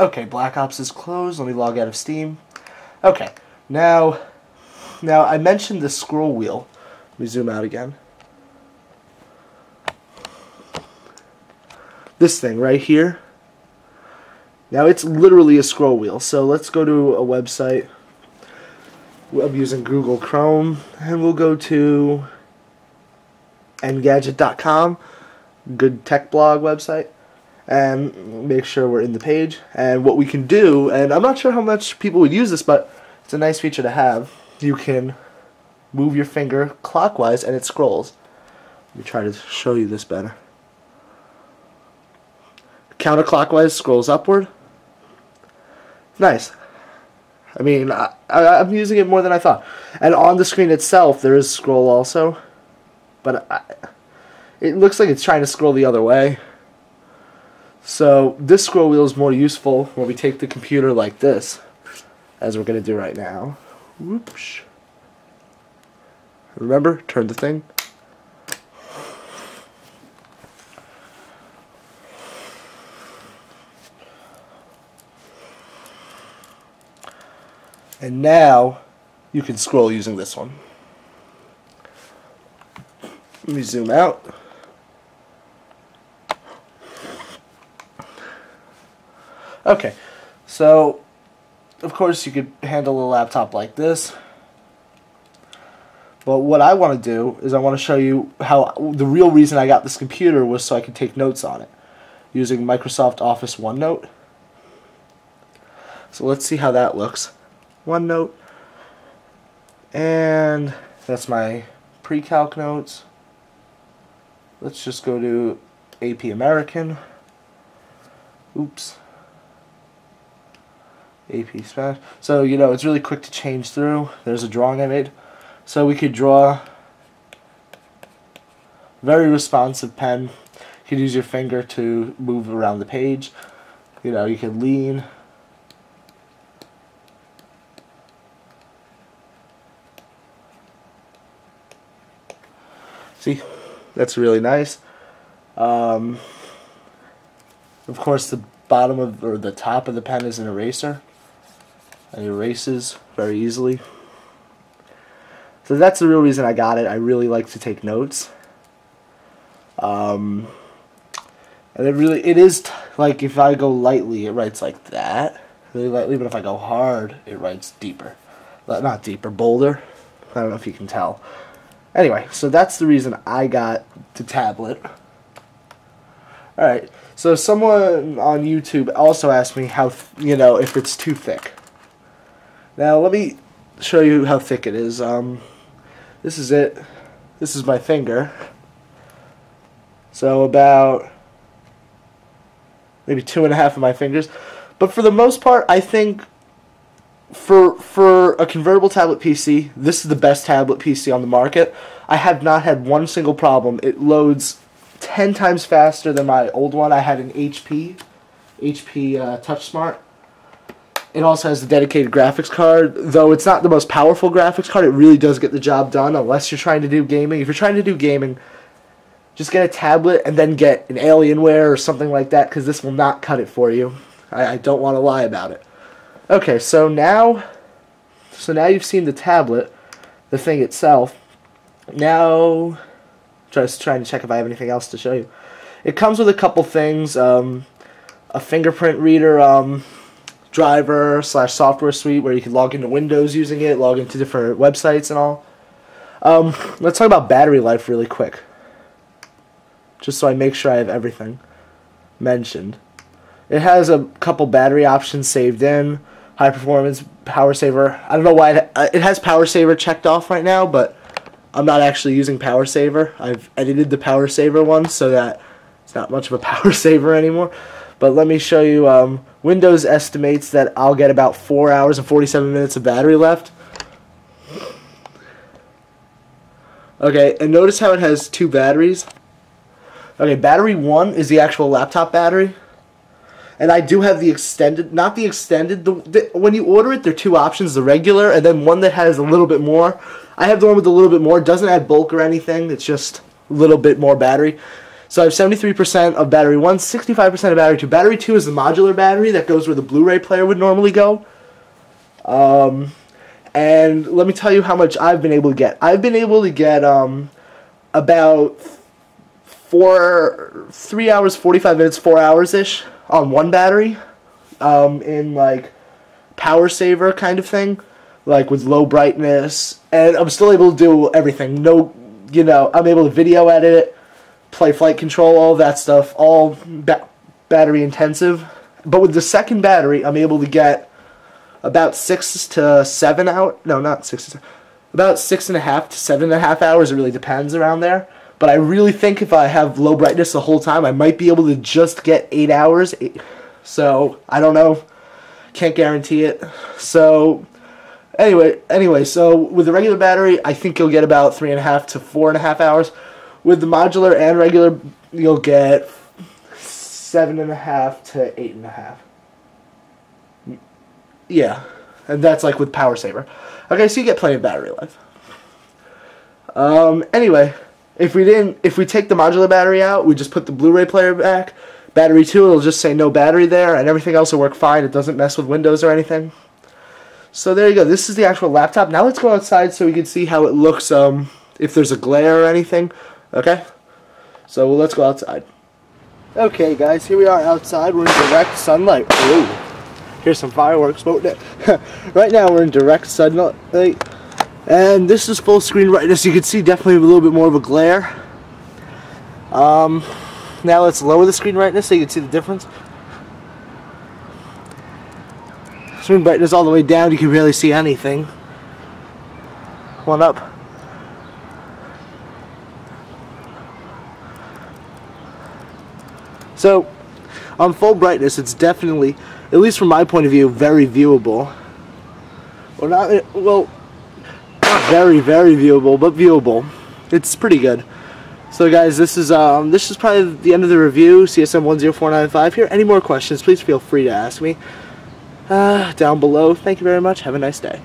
Okay, Black Ops is closed. Let me log out of Steam. Okay, now I mentioned the scroll wheel. Let me zoom out again. This thing right here. Now it's literally a scroll wheel. So let's go to a website. I'm using Google Chrome, and we'll go to Engadget.com, good tech blog website, and make sure we're in the page. And what we can do, and I'm not sure how much people would use this, but it's a nice feature to have. You can move your finger clockwise and it scrolls. Let me try to show you this better. Counterclockwise scrolls upward. Nice. I mean, I'm using it more than I thought. And on the screen itself, there is scroll also. But it looks like it's trying to scroll the other way. So this scroll wheel is more useful when we take the computer like this, as we're going to do right now. Whoops. Remember, turn the thing. And now you can scroll using this one. Let me zoom out. Okay, so of course you could handle a laptop like this. But what I want to do is I want to show you how the real reason I got this computer was so I could take notes on it using Microsoft Office OneNote. So let's see how that looks. OneNote, and that's my pre-calc notes. Let's just go to AP American. Oops. AP Spanish. So, you know, it's really quick to change through. There's a drawing I made. So we could draw very responsive pen. You could use your finger to move around the page. You know, you could lean. See, that's really nice. Of course, the bottom of, or the top of the pen is an eraser. It erases very easily. So that's the real reason I got it. I really like to take notes. And it is like if I go lightly, it writes like that, really lightly. But if I go hard, it writes deeper. Not deeper, bolder. I don't know if you can tell. Anyway, so that's the reason I got the tablet. Alright, so someone on YouTube also asked me how, you know, if it's too thick. Now, let me show you how thick it is. This is it. This is my finger. So about maybe 2.5 of my fingers. But for the most part, I think for a convertible tablet PC, this is the best tablet PC on the market. I have not had one single problem. It loads 10 times faster than my old one. I had an HP TouchSmart. It also has a dedicated graphics card. Though it's not the most powerful graphics card, it really does get the job done unless you're trying to do gaming. If you're trying to do gaming, just get a tablet and then get an Alienware or something like that, because this will not cut it for you. I don't want to lie about it. Okay, so now you've seen the tablet, the thing itself. Now, just trying to check if I have anything else to show you. It comes with a couple things, a fingerprint reader, driver / software suite where you can log into Windows using it, log into different websites and all. Let's talk about battery life really quick, just so I make sure I have everything mentioned. It has a couple battery options saved in. High performance, power saver. I don't know why it has power saver checked off right now, but I'm not actually using power saver. I've edited the power saver one so that it's not much of a power saver anymore. But let me show you. Windows estimates that I'll get about 4 hours and 47 minutes of battery left. Okay, and notice how it has two batteries. Okay, battery 1 is the actual laptop battery. And I do have the extended, not the extended, when you order it, there are two options, the regular, and then one that has a little bit more. I have the one with a little bit more. It doesn't add bulk or anything. It's just a little bit more battery. So I have 73% of battery 1, 65% of battery 2. Battery 2 is the modular battery that goes where the Blu-ray player would normally go. And let me tell you how much I've been able to get. I've been able to get about 3 hours, 45 minutes, 4 hours-ish on one battery in like power saver kind of thing, like with low brightness. And I'm still able to do everything. No, you know, I'm able to video edit it, play flight control, all that stuff, all battery intensive. But with the second battery, I'm able to get about 6 to 7 hours. No, not 6 to 7. About 6.5 to 7.5 hours. It really depends around there. But I really think if I have low brightness the whole time, I might be able to just get 8 hours. So I don't know. Can't guarantee it. So anyway, so with the regular battery, I think you'll get about 3.5 to 4.5 hours. With the modular and regular, you'll get 7.5 to 8.5. Yeah, and that's like with power saver. Okay, so you get plenty of battery life. Anyway, if we take the modular battery out, we just put the Blu-ray player back. Battery 2, it'll just say no battery there, and everything else will work fine. It doesn't mess with Windows or anything. So there you go. This is the actual laptop. Now let's go outside so we can see how it looks. If there's a glare or anything. Okay. So let's go outside. Okay, guys, here we are outside. We're in direct sunlight. Ooh. Here's some fireworks. Right now we're in direct sunlight, and this is full screen brightness. You can see definitely a little bit more of a glare. Now let's lower the screen brightness so you can see the difference. Screen brightness all the way down, you can barely see anything. One up. So on full brightness, it's definitely, at least from my point of view, very viewable. Well, not very, very viewable, but viewable. It's pretty good. So, guys, this is probably the end of the review. CSM 10495 here. Any more questions? Please feel free to ask me down below. Thank you very much. Have a nice day.